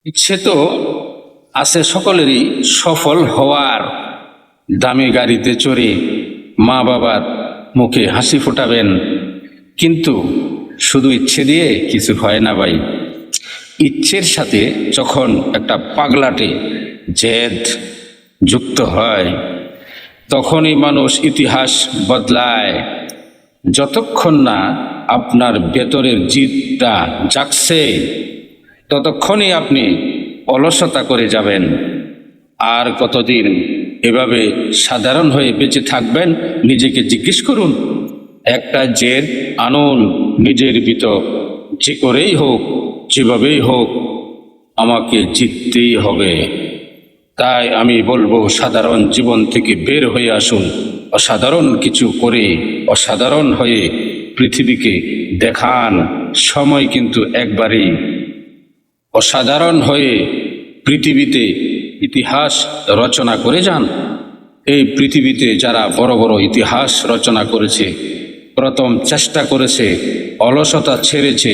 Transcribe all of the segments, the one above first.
ইচ্ছে তো আছে সকলেরই সফল হওয়ার, দামি গাড়িতে চড়ে মা বাবার মুখে হাসি ফোটাবেন। কিন্তু শুধু ইচ্ছে দিয়ে কিছু হয় না ভাই। ইচ্ছের সাথে যখন একটা পাগলাটে জেদ যুক্ত হয়, তখনই মানুষ ইতিহাস বদলায়। যতক্ষণ না আপনার ভেতরের জিদটা জাগছে, ততক্ষণই আপনি অলসতা করে যাবেন। আর কতদিন এভাবে সাধারণ হয়ে বেঁচে থাকবেন? নিজেকে জিজ্ঞেস করুন। একটা জেদ আনুন নিজের ভিতর, যে করেই হোক, যেভাবেই হোক, আমাকে জিততেই হবে। তাই আমি বলবো, সাধারণ জীবন থেকে বের হয়ে আসুন, অসাধারণ কিছু করে অসাধারণ হয়ে পৃথিবীকে দেখান। সময় কিন্তু একবারই। অসাধারণ হয়ে পৃথিবীতে ইতিহাস রচনা করে যান। এই পৃথিবীতে যারা বড় বড় ইতিহাস রচনা করেছে, প্রথম চেষ্টা করেছে, অলসতা ছেড়েছে,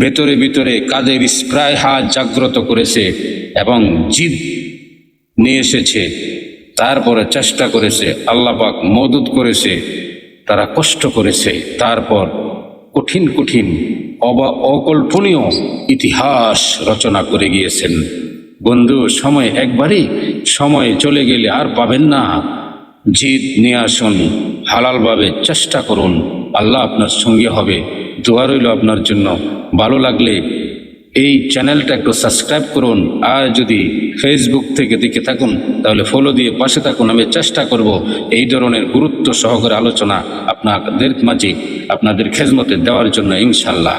ভেতরে ভিতরে কাদের স্পৃহা জাগ্রত করেছে এবং জিদ নিয়ে এসেছে, তারপরে চেষ্টা করেছে, আল্লাহ পাক মদদ করেছে, তারা কষ্ট করেছে, তারপর কঠিন কঠিন অকল্পনীয় ইতিহাস রচনা করে গিয়েছেন। বন্ধু, সময় একবারই, সময় চলে গেলে আর পাবেন না। জিদ নিয়ে আসুন, হালালভাবে চেষ্টা করুন, আল্লাহ আপনার সঙ্গে হবে। দোয়া রইল আপনার জন্য। ভালো লাগলে এই চ্যানেলটা একটু সাবস্ক্রাইব করুন। আর যদি ফেসবুক থেকে দেখে থাকুন, তাহলে ফলো দিয়ে পাশে থাকুন। আমি চেষ্টা করব এই ধরনের গুরুত্ব সহকারে আলোচনা আপনাদের মাঝে, আপনাদের খেদমতে দেওয়ার জন্য, ইনশাল্লাহ।